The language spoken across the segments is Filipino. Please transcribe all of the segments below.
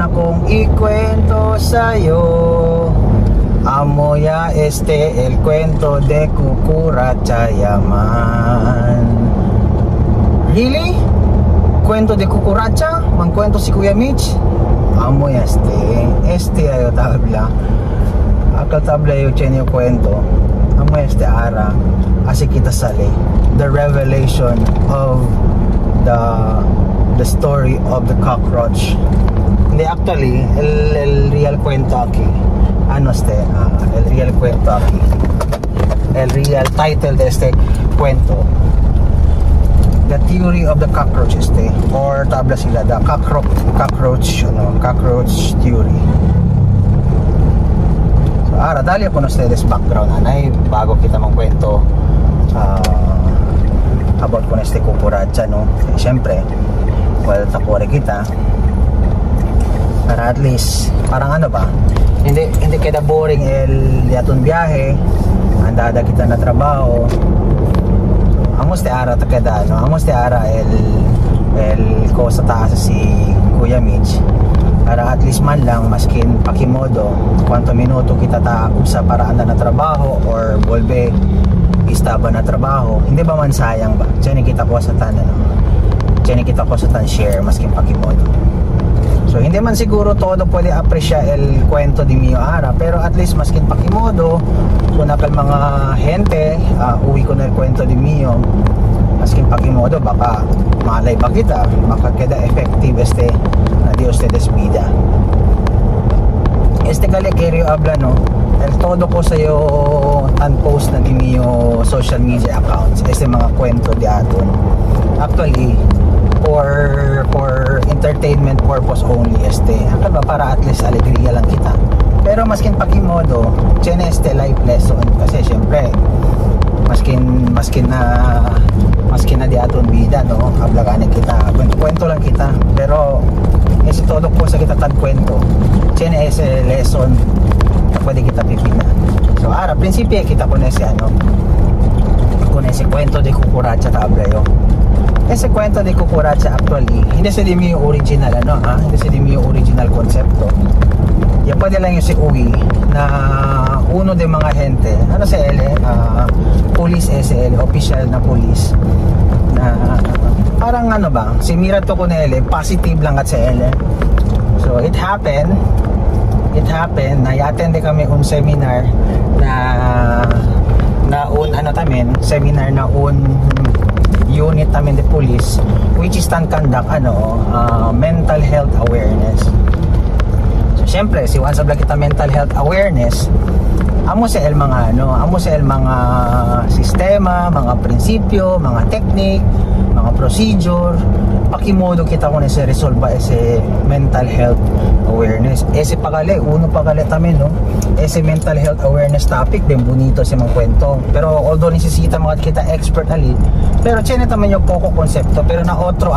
akong ikwento sa'yo. Amoya el cuento de Cucuracha Yaman. Really? Kwento de Cucuracha? Mangkwento si Kuya Mitch? Amoy ayo tabla. Akal tabla yo chen yo kwento. Amoy ara. Así kita sale. The revelation of the story of the cockroach. Hindi, actually, el real cuento aquí. Ano el real cuento aquí. El real title de este cuento. The theory of the cockroach or tabla sila, the cockroach theory. So, dali ako na ustedes background, anay, bago kita magkwento about con este Cucuracha, no? Siyempre, well, tapore kita para at least, parang ano ba, hindi kada boring yaton biyahe, andada kita na trabaho. Amos te ara takada, no? Amos te ara ko sa taas si Kuya Mitch para at least man lang maskin pakimodo kwanto minuto kita ta usa para anda na trabaho or volve istaba na trabaho, hindi ba man sayang ba? Diyan kita ko sa tan, ano? Diyan kita ko sa tan share maskin pakimodo. So hindi man siguro todo pwede apresya el kwento di mio ara, pero at least maskin pakimodo kung nakal mga gente uwi ko na el kwento di mio maskin pakimodo, baka malay ba kita, baka queda effective na di ustedes vida. Kali Kerio habla, no? El todo ko sa'yo tan post na di mio social media accounts mga kwento di aton. Actually for entertainment purpose only akal ba para at least alegria lang kita, pero maskin pakimodo chen life lesson kasi syempre maskin na di aton vida, no? Hablagan kita kwento lang kita, pero todo po sa kita tan kwento chen lesson na pwede kita pipina. So prinsipyo kita con ese kwento de Cucuracha tablayo. Ese kwento de Cucuracha actually hindi sa di yung original hindi sa di yung original konsepto. Ya pwede lang yung si Uwi na uno de mga gente sa police SL, official na police na parang si Mira to con positive lang at sa so it happened na i-attend kami seminar seminar na unit namin the police which is conduct mental health awareness. So syempre si once abla kita mental health awareness, amo sa mga sistema, mga prinsipyo, mga technique, mga procedure, pakimodo kita kung resolve mental health awareness. Uno pagale tamin, no? Mental health awareness topic, ben bonito si mga kwento. Pero although nisisita mga kita expert pero chene taman yung poco konsepto, pero na otro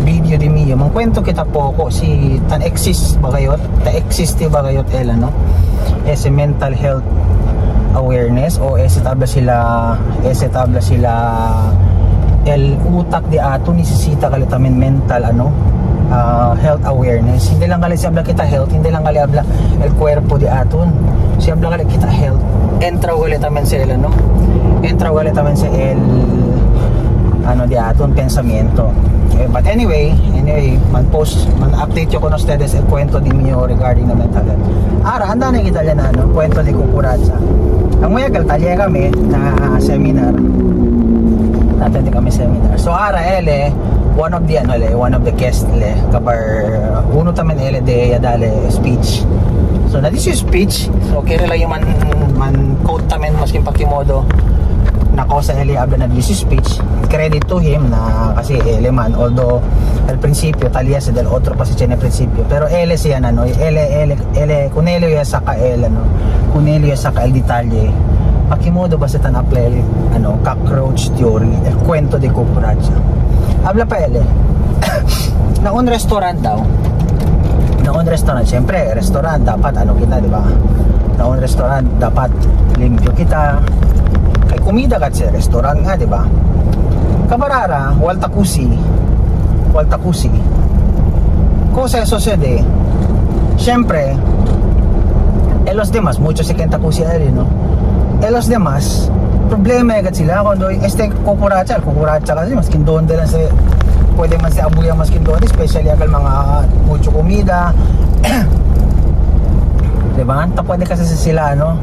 video di miyo. Mga kwento kita poco si tan exist bagayot, no? Mental health awareness o tabla sila el utak di ato nisisita kalitamin mental health awareness. Hindi lang kali siya kita health, hindi lang kali habla el cuerpo di aton. Siya habla kali kita health. Entra ulit tamen sa el di aton pensamiento. But anyway, man-update ko na ustedes el kwento di mio regarding na mental health. Handa na kita na kwento di Cucuracha. Ang mayagal talya kami na seminar. Tatende kami seminar. So one of the guests kabar uno tamen de yadale speech. So na this is speech. So okay lang yung man quote tamen maskin pakimodo na ko sa habla na this is speech. Credit to him na kasi man, although al principio talya sa del otro pa si chene principio, pero siya kunelo ya sa kunelo ya sa el detalye pakimodo ba sa tan apply cockroach theory, el cuento de Cucuracha. Habla pa na un restaurant daw. Siyempre, restaurant dapat kita, di ba? Na un restaurant dapat limpyo kita. Kay kumida kat sa restaurant nga, di ba? Kabarara, waltakusi. Ko cosa sucede, siempre, en los demás, muchos se quedan takusiari, ¿no? En los demás, problema agad sila cuando kukuracha kasi maskin doon din lang sa pwede man sa abuya maskin doon, especially agad mga mucho comida. Diba? Pwede kasi sila, no?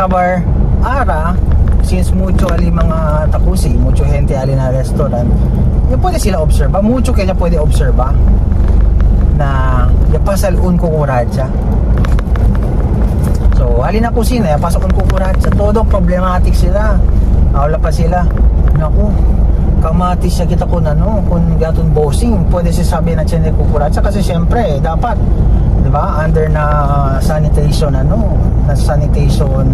Kabar, ara, since mucho ali mga takusi, mucho gente ali na restaurant, pwede sila observa, mucho kaya pwede observa na yapasal un kukuracha. So, ali na kusina, yapasal un kukuracha, todo problematic sila. Wala pa sila. Naku, kamati siya kita kung ano, kung gatong bossing, pwede siya sabi na siya kukuracha kasi syempre, dapat, diba, under na sanitation, na sanitation,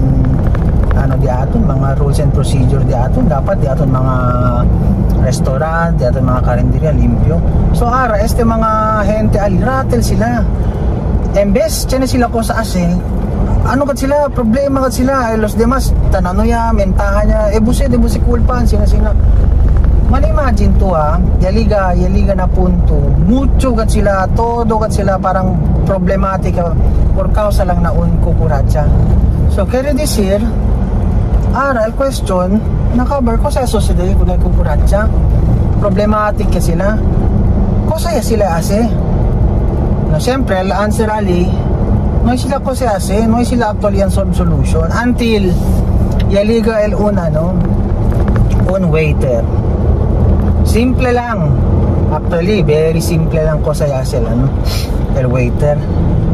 di aton, mga rules and procedure di aton, dapat di aton mga restaurant, di aton mga karinderya, limpyo. So, ara, mga gente ali, rattle sila. Embes, tiyan sila ko sa ase, ano kat sila, problema kat sila, los demás, tanano ya, mentahan niya, busi kulpan, sina. Man-imagine to yaliga na punto, mucho kat sila, todo kat sila, parang problematika, por causa lang na un kukuracha. So, kaya decir, el question, nakabar ko sa sociedad kung ay kukuracha, problematic ka sila, ko saya sila ase. No, siyempre, ang answer ali, no sila ko siya ase, no sila actually ang solution, until, yaliga el una, un waiter. Simple lang. Actually, very simple lang ko sa yasel, el waiter.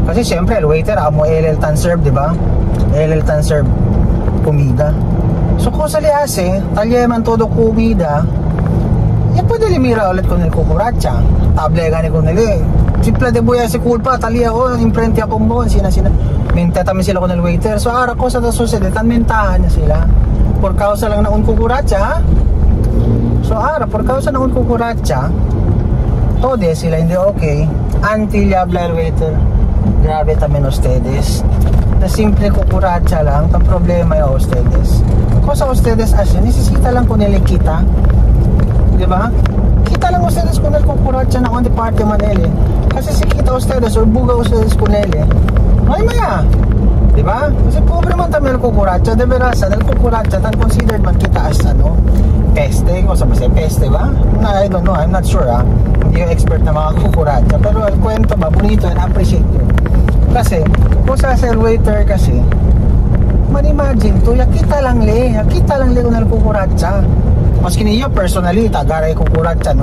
Kasi siyempre, el waiter, amo LL tan serve, diba? LL tan serve comida. So, ko sa liase, talyeman todo comida, pwede limira ulit ko nil kukuracha. Table gani ko nili. Simple de buya si kulpa, talya ko, imprenti akong buwan, sina. Mintatamin sila ko nil waiter. So, ara ko sa susunod, tan mentahan niya sila. Por causa lang na un kukuracha, so ara, por causa na un kukuracha, todo sila hindi okay. Until habla el waiter, grabe tamen ustedes. Na simple kukuracha lang, ang problema yung ustedes. Kung sa ustedes asya, nisisita lang kung nilikita. Diba? Kita lang ustedes kung nilkukuracha na on the party manili. Kasi si kita ustedes or buga ustedes kung nili. Maya. Diba? Kasi pobre man tayo nilkukuracha. De verasa, nilkukuracha, tan considered man kita as peste. Kung sa basta peste ba? I don't know, I'm not sure Hindi yung expert na mga kukuracha. Pero el kwento ba, bonito and appreciate yun. Kasi, kung sa waiter kasi, man-imagine to, yakita lang kung nalkukuracha. Maski niyo personally, tagaray kukuracha,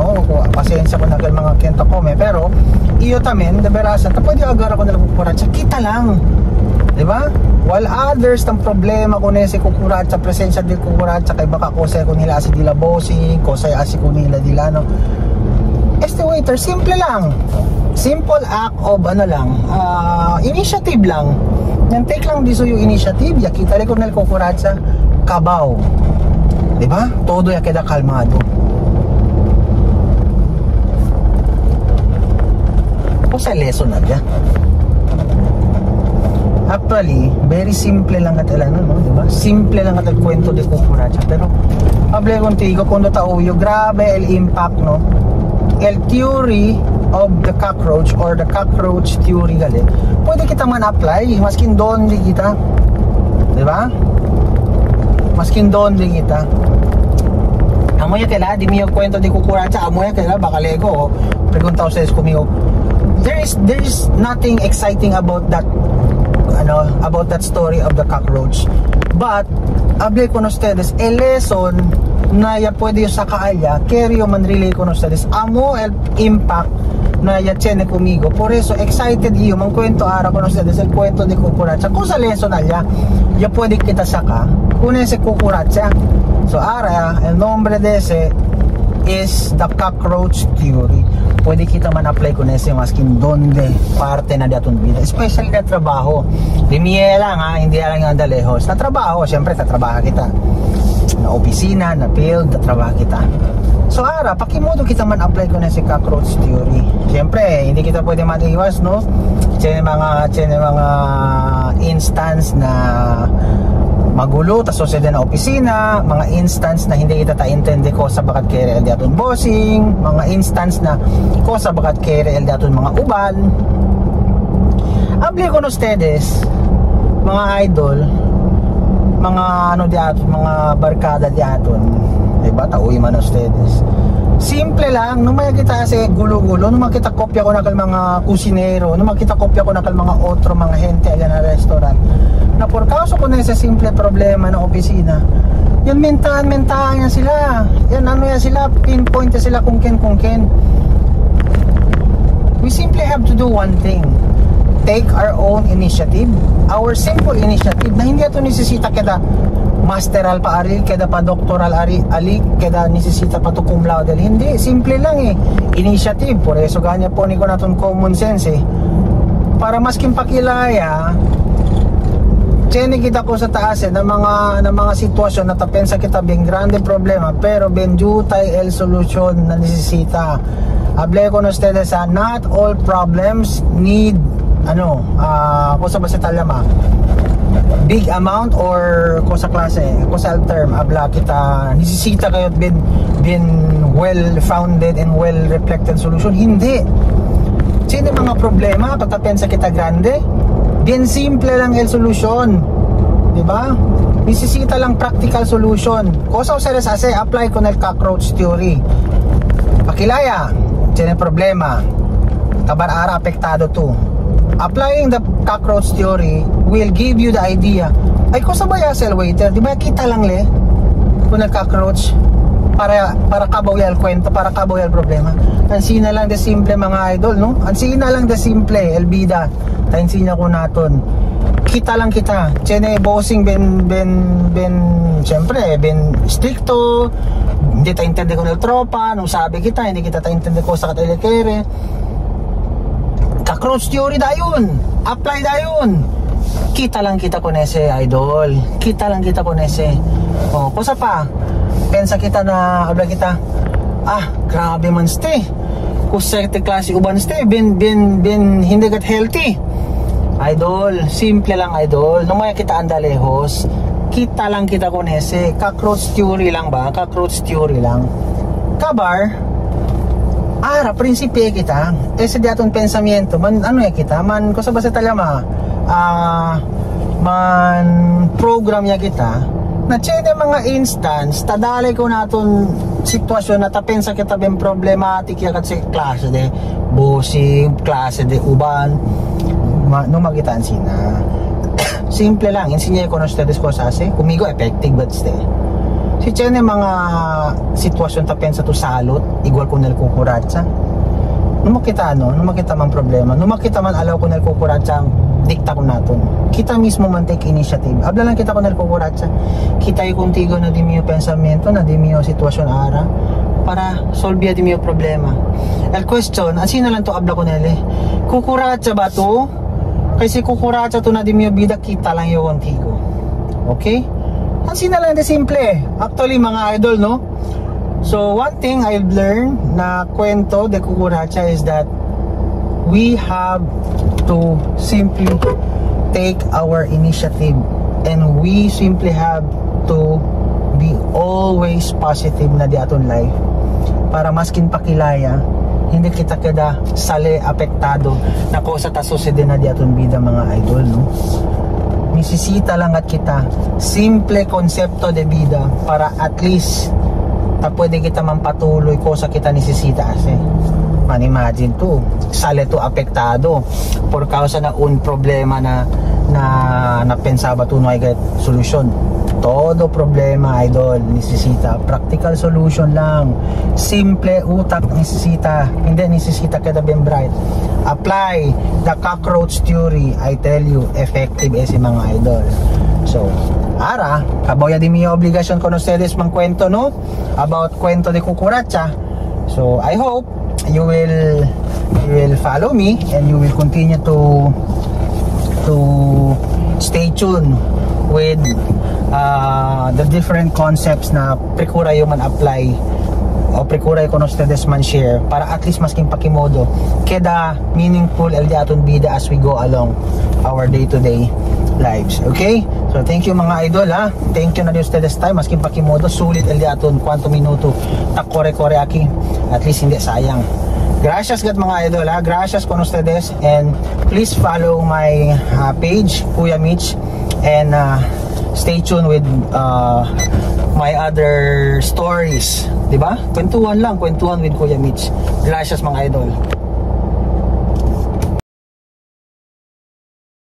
pasensya ko na mga kenta kome, pero, iyo tamen, naberasan, pwede agara ko nalkukuracha, kita lang. Diba? While others, ang problema ko na si kukuracha, presensya di kukuracha, kay baka ko sa nila asi dila bossing, ko sa asi ko nila dila, waiter, simple lang. Simple act of initiative lang. Yan take lang diso yung initiative, yakita rin ko nal kukuracha, kabaw. Diba? Todo ya queda kalmado. O sa lesson na dyan. Actually, very simple lang diba? Simple lang at kwento de kukuracha. Pero, hable contigo, kung natauyo, grabe el impact, el theory of the cockroach or the cockroach theory gali, pwede kita man apply maskin doon di kita, diba? Maskin doon di kita. Amoy kaya di miyo kwento di kukuracha, amoy kaya baka lego pregunta ko sa kumiyo. There is nothing exciting about that story of the cockroach, but hable con ustedes el lesson na ya pwede yung sakaaya, carry man relay con ustedes, amo el impact na ya tiene conmigo. Por eso excited yo man kwento ara con ustedes el cuento de kukuracha. Kung sa lesson na ya pwede kita saka kung ese kukuracha. So ara, el nombre de ese is the cockroach theory. Pwede kita man apply kung ese maskin donde parte na datong vida, especially na trabaho. Di miye lang hindi lang yung andalehos na trabaho. Siyempre tatrabaho kita na opisina, na field, tatrabaho kita. So ara, pakimodo kita man apply ko na si cockroach theory. Siyempre, hindi kita pwede matiwas, Tiyan mga instance na magulo ta sociedad na opisina, mga instance na hindi kita taintindi ko sa bakat KRL di aton bossing, mga instance na ko sa bakat KRL di aton mga uban. Abli ko no ustedes, mga idol, mga ano di aton, mga barkada di aton, diba, tauwi man ustedes. Simple lang, nung may kita kasi gulo-gulo, nung makita kopya ko na kal mga kusinero, nung makita kopya ko na kal mga otro, mga hente ayan na restaurant, na por causa ko na sa simple problema ng opisina, yan mentahan yan sila, yan ano yan sila, pinpoint yan sila kung ken. We simply have to do one thing, take our own initiative, our simple initiative, na hindi ito nisisita kada masteral pa ari, kada pa doctoral ari, kada nisisita pa to cum laude, hindi, simple lang initiative, por eso ganya po ni ko naton common sense para masking pakilaya chene kita ko sa taas ng mga sitwasyon na tapensa kita bien grande problema pero ben jutay el solution na nisisita. Hable ko no ustedes not all problems need kung sa basa talama big amount or kung sa klase, kung sa term abla kita nisisita kayo bin well founded and well reflected solution, hindi. Sino mga problema katapensa kita grande, bien simple lang el solution, diba? Nisisita lang practical solution. Cosa ustedes hace, apply con el cockroach theory. Pakilaya, sino problema, kabar-ara apektado to. Applying the cockroach theory will give you the idea. Ay, kung sabay asel waiter, di ba kita lang kung nag-cockroach para kabaw yung kwento, para kabaw yung problema. Ansina lang de simple mga idol, no? Ansina lang de simple, elbida. Tainsinya ko naton. Kita lang kita. Chene bossing siyempre, stricto. Hindi taintindi ko ng tropa. Nung sabi kita, hindi kita taintindi ko sa katelekere. Cockroach theory dayon, apply dayon. Kita lang kita konese idol, kita lang kita konese. Kusa pa pensa kita na abla kita, grabe man ste kung serte klase uban ste bin hindi gat healthy idol. Simple lang idol, nung may kita andalehos, kita lang kita konese. Cockroach theory lang ba, cockroach theory lang kabar. Prinsipe kita, sa diaton pensamiento, man kita, man ko sa basa talama, man program niya kita, na chede mga instance, tadalay ko naton sitwasyon na tapensa kita ben problematic ya kat sa klase de bossing, klase de uban, no magitaan sina. Simple lang, insinya ko na ustedes ko sase, kumigo effective but stay. Si chene mga sitwasyon tapensa to salot, igual ko nel kukuratsa. Nung makita man problema, nung makita man alaw ko nel kukuratsa, dikta ko naton. Kita mismo man take initiative. Abla lang kita ko nel kukuratsa. Kita yung contigo na di mio pensamiento, na di mio sitwasyon ara, para solve di mio problema. El question, asina lang to abla ko nele. Kukuratsa ba to? Kasi kukuratsa to na di mio bida, kita lang yung contigo. Okay? Kasi na lang de simple. Actually mga idol, no? So one thing I've learned na kwento de kukuratsa is that we have to simply take our initiative and we simply have to be always positive na di aton life para maskin pakilaya hindi kita kada sale apektado na ko sa tasosede na di aton bida mga idol, no? Nisisita lang at kita simple konsepto de vida para at least pwede kita mampatuloy ko sa kita nisisita kasi man imagine to sale to apektado por causa na un problema na pensaba to no ay get solution. Todo problema idol nisisita practical solution lang, simple utak nisisita, hindi nisisita kada ben bright. Apply the cockroach theory, I tell you effective si mga idol. So kaboya di mi obligasyon con ustedes mang kwento, no, about kwento de kukuratsa. So I hope you will follow me and you will continue to stay tuned with the different concepts na precura yung man apply o precura yung ustedes man share para at least masking pakimodo keda meaningful el di aton bida as we go along our day to day lives. Okay? So thank you mga idol ha. Thank you na di ustedes tayo maskin pakimodo sulit el di aton kwanto minuto tak kore aki. At least hindi sayang. Gracias gat mga idol ha. Gracias con ustedes, and please follow my page Kuya Mitch, and stay tuned with my other stories, 'di ba? Kwentuhan lang, kwentuhan with Kuya Mitch. Gracias mga idol.